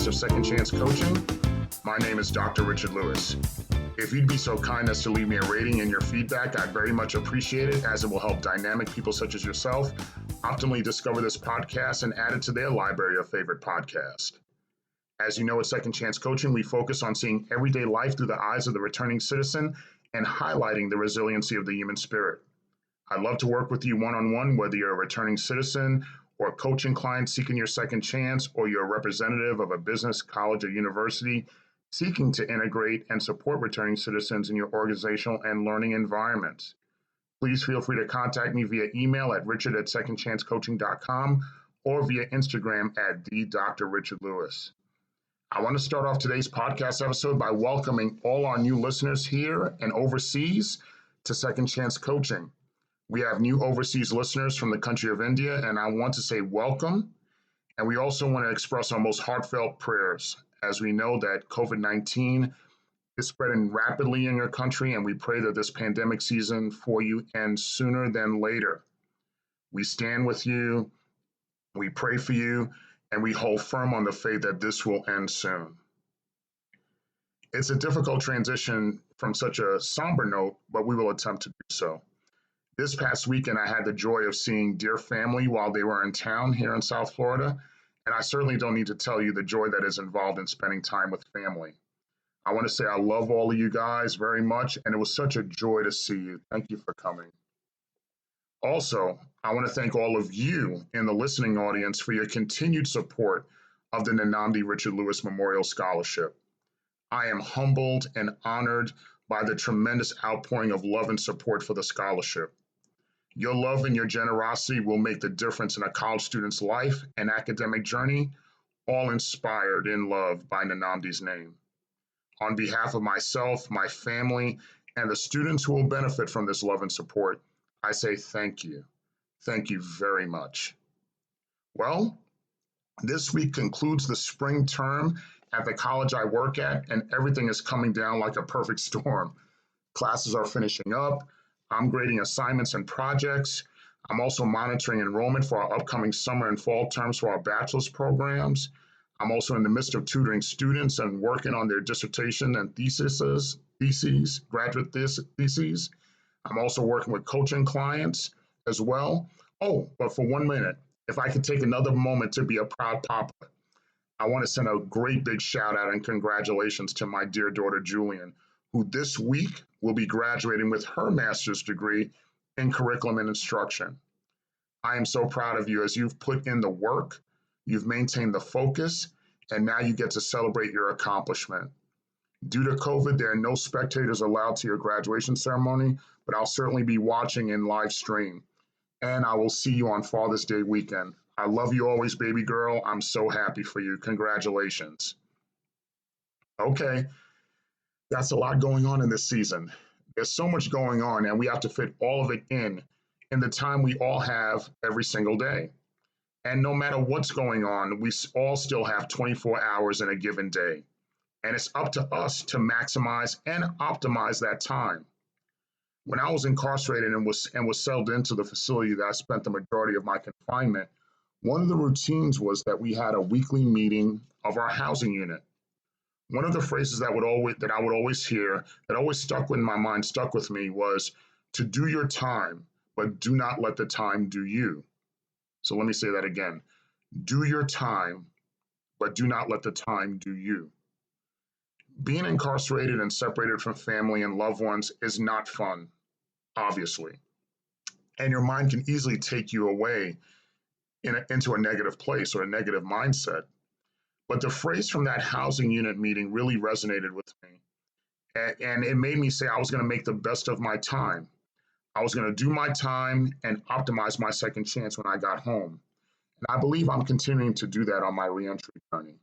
podcast of Second Chance Coaching. My name is Dr. Richard Lewis. If you'd be so kind as to leave me a rating and your feedback, I'd very much appreciate it, as it will help dynamic people such as yourself optimally discover this podcast and add it to their library of favorite podcasts. As you know, at Second Chance Coaching, we focus on seeing everyday life through the eyes of the returning citizen and highlighting the resiliency of the human spirit. I'd love to work with you one-on-one, whether you're a returning citizen or a coaching client seeking your second chance, or you're a representative of a business, college, or university seeking to integrate and support returning citizens in your organizational and learning environments. Please feel free to contact me via email at richard@secondchancecoaching.com or via Instagram at @DrRichardLewis. I want to start off today's podcast episode by welcoming all our new listeners here and overseas to Second Chance Coaching. We have new overseas listeners from the country of India, and I want to say welcome. And we also want to express our most heartfelt prayers, as we know that COVID-19 is spreading rapidly in your country, and we pray that this pandemic season for you ends sooner than later. We stand with you, we pray for you, and we hold firm on the faith that this will end soon. It's a difficult transition from such a somber note, but we will attempt to do so. This past weekend, I had the joy of seeing dear family while they were in town here in South Florida, and I certainly don't need to tell you the joy that is involved in spending time with family. I want to say I love all of you guys very much, and it was such a joy to see you. Thank you for coming. Also, I want to thank all of you in the listening audience for your continued support of the Nnamdi Richard Lewis Memorial Scholarship. I am humbled and honored by the tremendous outpouring of love and support for the scholarship. Your love and your generosity will make the difference in a college student's life and academic journey, all inspired in love by Nnamdi's name. On behalf of myself, my family, and the students who will benefit from this love and support, I say thank you. Thank you very much. Well, this week concludes the spring term at the college I work at, and everything is coming down like a perfect storm. Classes are finishing up. I'm grading assignments and projects. I'm also monitoring enrollment for our upcoming summer and fall terms for our bachelor's programs. I'm also in the midst of tutoring students and working on their dissertation and theses, graduate theses. I'm also working with coaching clients as well. Oh, but for 1 minute, if I could take another moment to be a proud papa, I want to send a great big shout out and congratulations to my dear daughter, Julian, who this week will be graduating with her master's degree in curriculum and instruction. I am so proud of you, as you've put in the work, you've maintained the focus, and now you get to celebrate your accomplishment. Due to COVID, there are no spectators allowed to your graduation ceremony, but I'll certainly be watching in live stream. And I will see you on Father's Day weekend. I love you always, baby girl. I'm so happy for you. Congratulations. Okay, that's a lot going on in this season. There's so much going on, and we have to fit all of it in the time we all have every single day. And no matter what's going on, we all still have 24 hours in a given day. And it's up to us to maximize and optimize that time. When I was incarcerated and was settled into the facility that I spent the majority of my confinement, one of the routines was that we had a weekly meeting of our housing unit. One of the phrases that I would always hear, that always stuck in my mind, stuck with me, was to do your time, but do not let the time do you. So let me say that again. Do your time, but do not let the time do you. Being incarcerated and separated from family and loved ones is not fun, obviously. And your mind can easily take you away into a negative place or a negative mindset. But the phrase from that housing unit meeting really resonated with me. And it made me say I was going to make the best of my time. I was going to do my time and optimize my second chance when I got home. And I believe I'm continuing to do that on my reentry journey.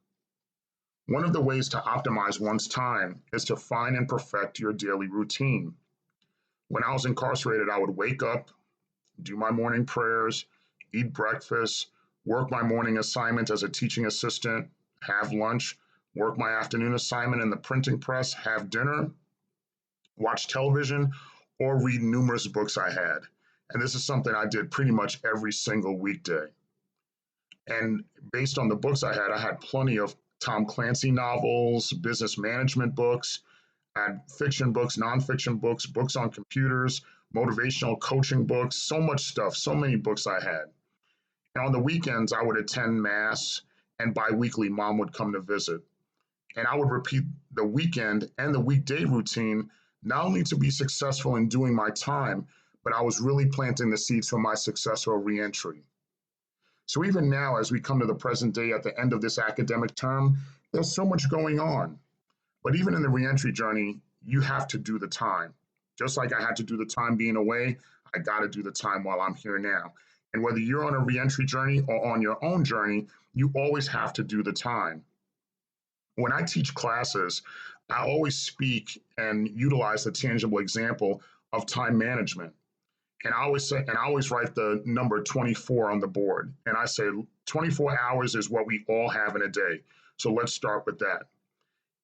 One of the ways to optimize one's time is to find and perfect your daily routine. When I was incarcerated, I would wake up, do my morning prayers, eat breakfast, work my morning assignment as a teaching assistant, have lunch, work my afternoon assignment in the printing press, have dinner, watch television, or read numerous books I had. And this is something I did pretty much every single weekday. And based on the books I had plenty of Tom Clancy novels, business management books, and fiction books, nonfiction books, books on computers, motivational coaching books, so much stuff, so many books I had. And on the weekends, I would attend mass, and biweekly, mom would come to visit. And I would repeat the weekend and the weekday routine, not only to be successful in doing my time, but I was really planting the seeds for my successful reentry. So even now, as we come to the present day at the end of this academic term, there's so much going on. But even in the reentry journey, you have to do the time. Just like I had to do the time being away, I got to do the time while I'm here now. And whether you're on a reentry journey or on your own journey, you always have to do the time. When I teach classes, I always speak and utilize the tangible example of time management. And I always write the number 24 on the board. And I say 24 hours is what we all have in a day. So let's start with that.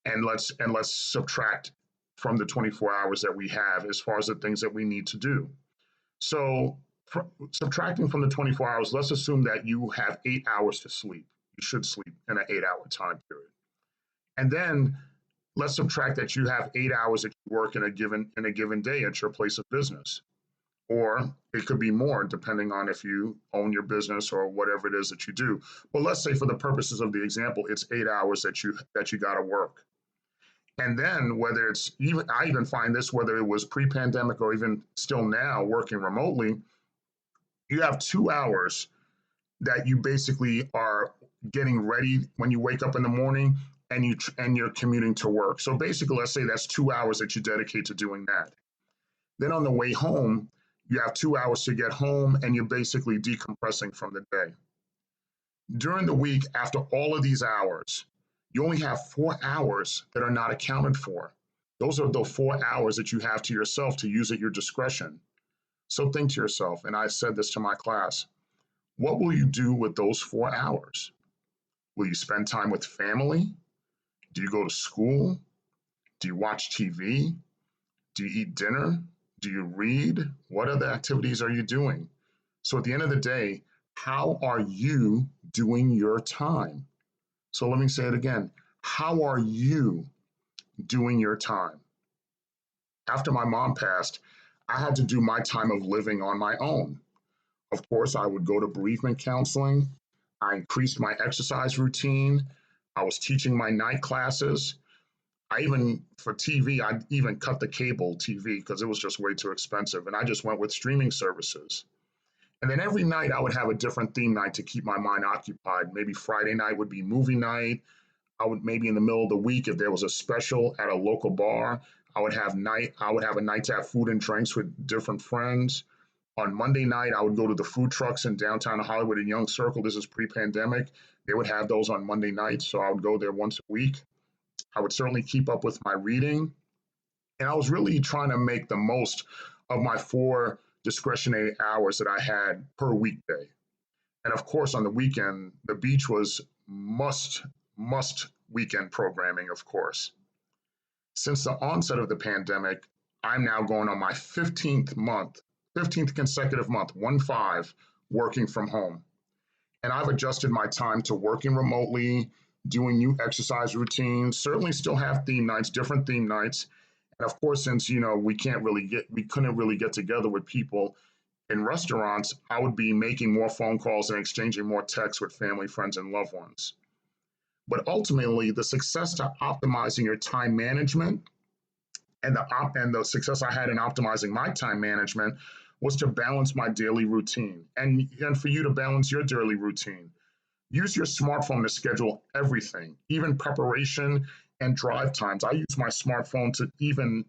And let's subtract from the 24 hours that we have as far as the things that we need to do. So subtracting from the 24 hours, let's assume that you have 8 hours to sleep. You should sleep in an 8 hour time period. And then let's subtract that you have 8 hours that you work in a given day at your place of business. Or it could be more depending on if you own your business or whatever it is that you do. But let's say for the purposes of the example, it's 8 hours that you got to work. And then whether it's I even find this, whether it was pre-pandemic or even still now working remotely, you have 2 hours that you basically are getting ready when you wake up in the morning and you're commuting to work. So basically, let's say that's 2 hours that you dedicate to doing that. Then on the way home, you have 2 hours to get home and you're basically decompressing from the day. During the week, after all of these hours, you only have 4 hours that are not accounted for. Those are the 4 hours that you have to yourself to use at your discretion. So think to yourself, and I said this to my class, what will you do with those 4 hours? Will you spend time with family? Do you go to school? Do you watch TV? Do you eat dinner? Do you read? What other activities are you doing? So at the end of the day, how are you doing your time? So let me say it again. How are you doing your time? After my mom passed, I had to do my time of living on my own. Of course, I would go to bereavement counseling. I increased my exercise routine. I was teaching my night classes. For TV, I even cut the cable TV because it was just way too expensive. And I just went with streaming services. And then every night I would have a different theme night to keep my mind occupied. Maybe Friday night would be movie night. I would maybe in the middle of the week, if there was a special at a local bar, I would have a night to have food and drinks with different friends. On Monday night, I would go to the food trucks in downtown Hollywood in Young Circle. This is pre-pandemic. They would have those on Monday nights, so I would go there once a week. I would certainly keep up with my reading. And I was really trying to make the most of my 4 discretionary hours that I had per weekday. And of course, on the weekend, the beach was must weekend programming, of course. Since the onset of the pandemic, I'm now going on my 15th consecutive month, 1-5, working from home. And I've adjusted my time to working remotely, doing new exercise routines, certainly still have theme nights, different theme nights. And of course, since we couldn't really get together with people in restaurants, I would be making more phone calls and exchanging more texts with family, friends, and loved ones. But ultimately, the success to optimizing your time management and the success I had in optimizing my time management was to balance my daily routine and for you to balance your daily routine. Use your smartphone to schedule everything, even preparation and drive times. I use my smartphone to even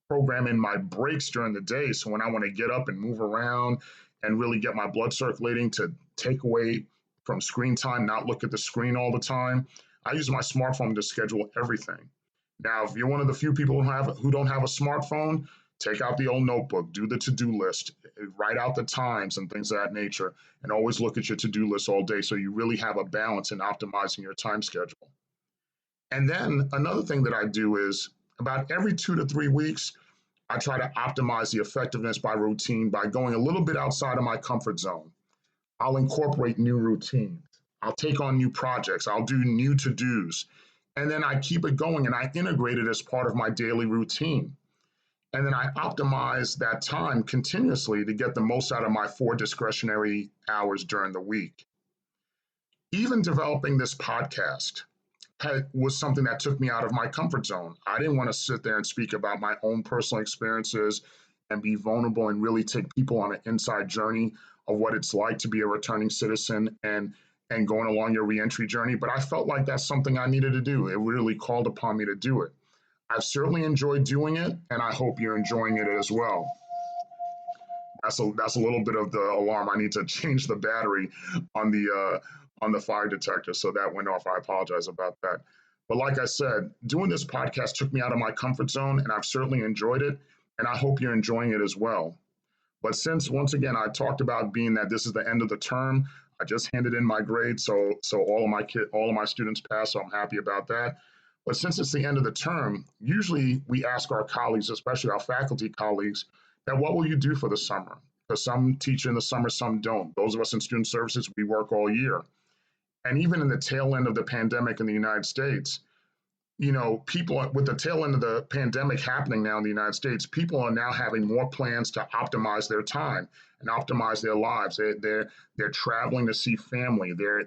program in my breaks during the day. So when I want to get up and move around and really get my blood circulating, to take away from screen time, not look at the screen all the time, I use my smartphone to schedule everything. Now, if you're one of the few people who don't have a smartphone, take out the old notebook, do the to-do list, write out the times and things of that nature, and always look at your to-do list all day so you really have a balance in optimizing your time schedule. And then another thing that I do is about every 2 to 3 weeks, I try to optimize the effectiveness by routine by going a little bit outside of my comfort zone. I'll incorporate new routines. I'll take on new projects. I'll do new to-dos. And then I keep it going and I integrate it as part of my daily routine. And then I optimize that time continuously to get the most out of my 4 discretionary hours during the week. Even developing this podcast was something that took me out of my comfort zone. I didn't want to sit there and speak about my own personal experiences and be vulnerable and really take people on an inside journey of what it's like to be a returning citizen and going along your reentry journey. But I felt like that's something I needed to do. It really called upon me to do it. I've certainly enjoyed doing it, and I hope you're enjoying it as well. That's a little bit of the alarm. I need to change the battery on the fire detector, so that went off. I apologize about that. But like I said, doing this podcast took me out of my comfort zone, and I've certainly enjoyed it, and I hope you're enjoying it as well. But since once again I talked about being that this is the end of the term, I just handed in my grades, so all of my students passed, so I'm happy about that. But since it's the end of the term, usually we ask our colleagues, especially our faculty colleagues, that what will you do for the summer? Because some teach in the summer, some don't. Those of us in student services, we work all year. And even in the tail end of the pandemic in the United States, people with the tail end of the pandemic happening now in the United States, people are now having more plans to optimize their time and optimize their lives. They're traveling to see family. They're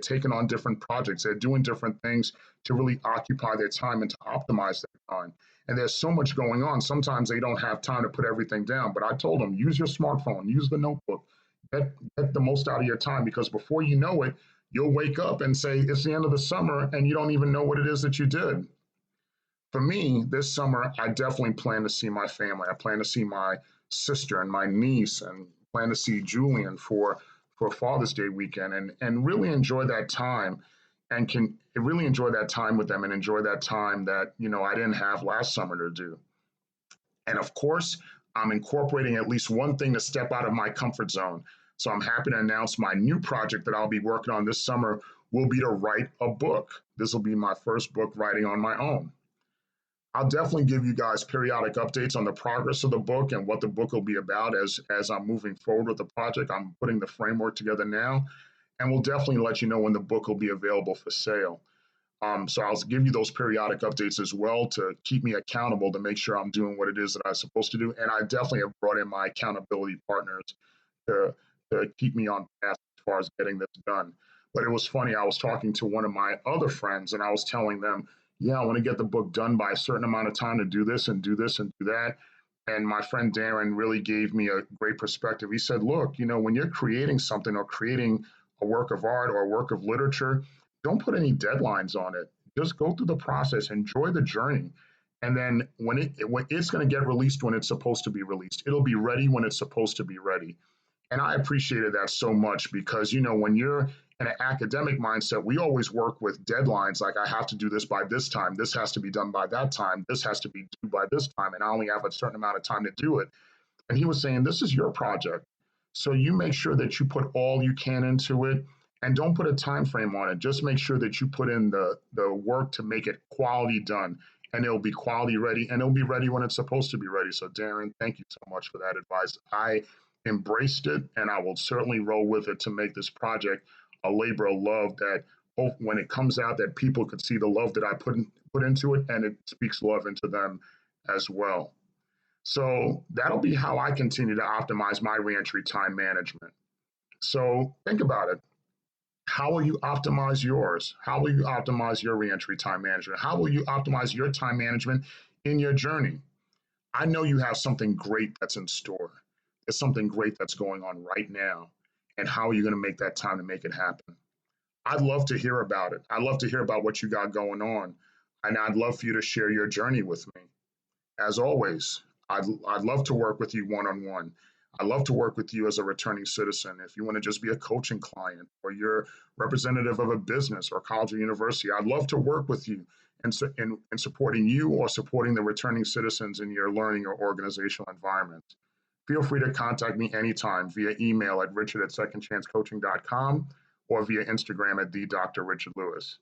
taking on different projects. They're doing different things to really occupy their time and to optimize their time. And there's so much going on. Sometimes they don't have time to put everything down. But I told them, use your smartphone, use the notebook, get the most out of your time, because before you know it, you'll wake up and say it's the end of the summer and you don't even know what it is that you did. For me, this summer, I definitely plan to see my family. I plan to see my sister and my niece, and plan to see Julian for Father's Day weekend, and really enjoy that time, and can really enjoy that time with them, and enjoy that time that I didn't have last summer to do. And of course, I'm incorporating at least one thing to step out of my comfort zone. So I'm happy to announce my new project that I'll be working on this summer will be to write a book. This will be my first book writing on my own. I'll definitely give you guys periodic updates on the progress of the book and what the book will be about as I'm moving forward with the project. I'm putting the framework together now, and we'll definitely let you know when the book will be available for sale. So I'll give you those periodic updates as well to keep me accountable, to make sure I'm doing what it is that I'm supposed to do. And I definitely have brought in my accountability partners to, to keep me on task as far as getting this done. But it was funny. I was talking to one of my other friends and I was telling them, yeah, I want to get the book done by a certain amount of time to do this and do this and do that. And my friend Darren really gave me a great perspective. He said, look, when you're creating something or creating a work of art or a work of literature, don't put any deadlines on it. Just go through the process, enjoy the journey. And then when it's going to get released when it's supposed to be released, it'll be ready when it's supposed to be ready. And I appreciated that so much because, when you're in an academic mindset, we always work with deadlines. Like, I have to do this by this time. This has to be done by that time. This has to be due by this time. And I only have a certain amount of time to do it. And he was saying, this is your project. So you make sure that you put all you can into it, and don't put a time frame on it. Just make sure that you put in the work to make it quality done, and it'll be quality ready, and it'll be ready when it's supposed to be ready. So Darren, thank you so much for that advice. I embraced it, and I will certainly roll with it to make this project a labor of love that when it comes out, that people could see the love that I put into it, and it speaks love into them as well. So that'll be how I continue to optimize my reentry time management. So think about it. How will you optimize yours? How will you optimize your reentry time management? How will you optimize your time management in your journey? I know you have something great that's in store. There's something great that's going on right now. And how are you going to make that time to make it happen? I'd love to hear about it. I'd love to hear about what you got going on. And I'd love for you to share your journey with me. As always, I'd love to work with you one-on-one. I love to work with you as a returning citizen. If you want to just be a coaching client, or you're representative of a business or college or university, I'd love to work with you in supporting you or supporting the returning citizens in your learning or organizational environment. Feel free to contact me anytime via email at richard@secondchancecoaching.com or via Instagram at the Dr. Richard Lewis.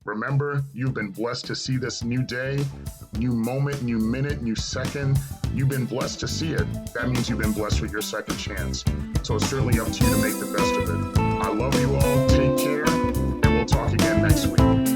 Remember, you've been blessed to see this new day, new moment, new minute, new second. You've been blessed to see it. That means you've been blessed with your second chance. So it's certainly up to you to make the best of it. I love you all. Take care, and we'll talk again next week.